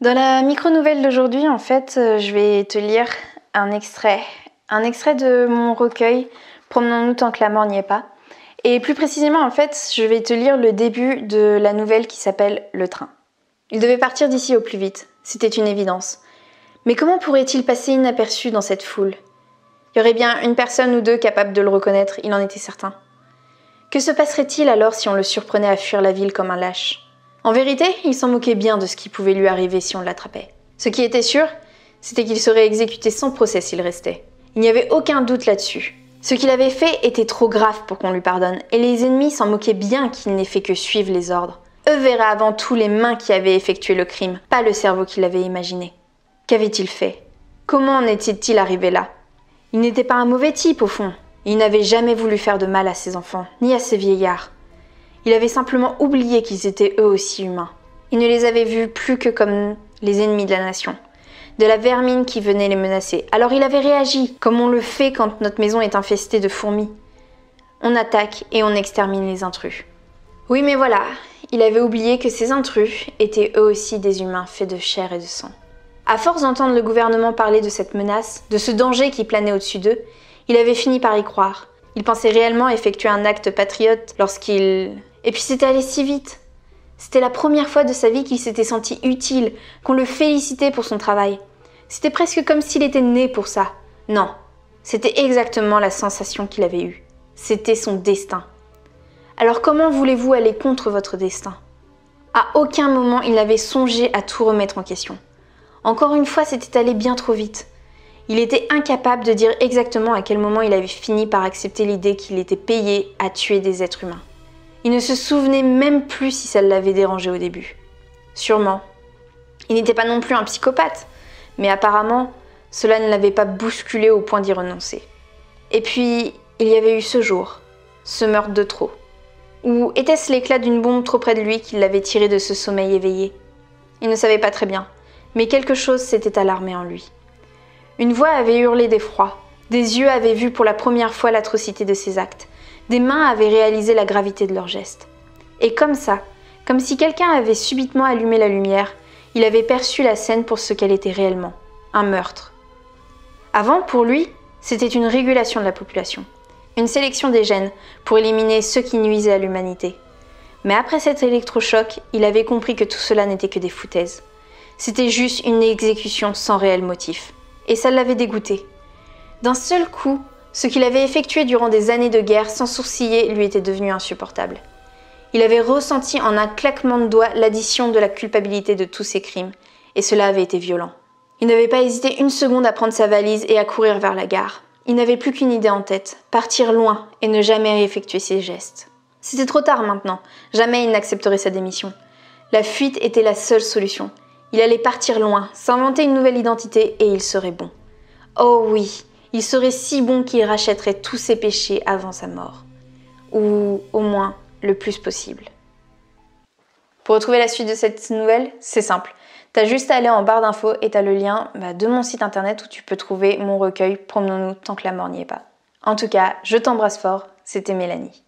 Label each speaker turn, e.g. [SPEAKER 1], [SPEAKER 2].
[SPEAKER 1] Dans la micro-nouvelle d'aujourd'hui, en fait, je vais te lire un extrait de mon recueil « Promenons-nous tant que la mort n'y est pas ». Et plus précisément, en fait, je vais te lire le début de la nouvelle qui s'appelle « Le train ». Il devait partir d'ici au plus vite, c'était une évidence. Mais comment pourrait-il passer inaperçu dans cette foule ? Il y aurait bien une personne ou deux capable de le reconnaître, il en était certain. Que se passerait-il alors si on le surprenait à fuir la ville comme un lâche ? En vérité, il s'en moquait bien de ce qui pouvait lui arriver si on l'attrapait. Ce qui était sûr, c'était qu'il serait exécuté sans procès s'il restait. Il n'y avait aucun doute là-dessus. Ce qu'il avait fait était trop grave pour qu'on lui pardonne, et les ennemis s'en moquaient bien qu'il n'ait fait que suivre les ordres. Eux verraient avant tout les mains qui avaient effectué le crime, pas le cerveau qui l'avait imaginé. Qu'avait-il fait ? Comment en était-il arrivé là ? Il n'était pas un mauvais type au fond. Il n'avait jamais voulu faire de mal à ses enfants, ni à ses vieillards. Il avait simplement oublié qu'ils étaient eux aussi humains. Il ne les avait vus plus que comme les ennemis de la nation, de la vermine qui venait les menacer. Alors il avait réagi, comme on le fait quand notre maison est infestée de fourmis. On attaque et on extermine les intrus. Oui, mais voilà, il avait oublié que ces intrus étaient eux aussi des humains faits de chair et de sang. À force d'entendre le gouvernement parler de cette menace, de ce danger qui planait au-dessus d'eux, il avait fini par y croire. Il pensait réellement effectuer un acte patriote lorsqu'il... Et puis c'était allé si vite. C'était la première fois de sa vie qu'il s'était senti utile, qu'on le félicitait pour son travail. C'était presque comme s'il était né pour ça. Non, c'était exactement la sensation qu'il avait eue. C'était son destin. Alors comment voulez-vous aller contre votre destin ? À aucun moment il n'avait songé à tout remettre en question. Encore une fois, c'était allé bien trop vite. Il était incapable de dire exactement à quel moment il avait fini par accepter l'idée qu'il était payé à tuer des êtres humains. Il ne se souvenait même plus si ça l'avait dérangé au début. Sûrement. Il n'était pas non plus un psychopathe, mais apparemment, cela ne l'avait pas bousculé au point d'y renoncer. Et puis, il y avait eu ce jour, ce meurtre de trop. Ou était-ce l'éclat d'une bombe trop près de lui qui l'avait tiré de ce sommeil éveillé ? Il ne savait pas très bien, mais quelque chose s'était alarmé en lui. Une voix avait hurlé d'effroi, des yeux avaient vu pour la première fois l'atrocité de ses actes. Des mains avaient réalisé la gravité de leurs gestes. Et comme ça, comme si quelqu'un avait subitement allumé la lumière, il avait perçu la scène pour ce qu'elle était réellement, un meurtre. Avant, pour lui, c'était une régulation de la population, une sélection des gènes pour éliminer ceux qui nuisaient à l'humanité. Mais après cet électrochoc, il avait compris que tout cela n'était que des foutaises. C'était juste une exécution sans réel motif. Et ça l'avait dégoûté. D'un seul coup, ce qu'il avait effectué durant des années de guerre sans sourciller lui était devenu insupportable. Il avait ressenti en un claquement de doigts l'addition de la culpabilité de tous ses crimes, et cela avait été violent. Il n'avait pas hésité une seconde à prendre sa valise et à courir vers la gare. Il n'avait plus qu'une idée en tête, partir loin et ne jamais effectuer ses gestes. C'était trop tard maintenant, jamais il n'accepterait sa démission. La fuite était la seule solution. Il allait partir loin, s'inventer une nouvelle identité et il serait bon. Oh oui, il serait si bon qu'il rachèterait tous ses péchés avant sa mort. Ou au moins le plus possible. Pour retrouver la suite de cette nouvelle, c'est simple. T'as juste à aller en barre d'infos et t'as le lien de mon site internet où tu peux trouver mon recueil « Promenons-nous tant que la mort n'y est pas ». En tout cas, je t'embrasse fort, c'était Mélanie.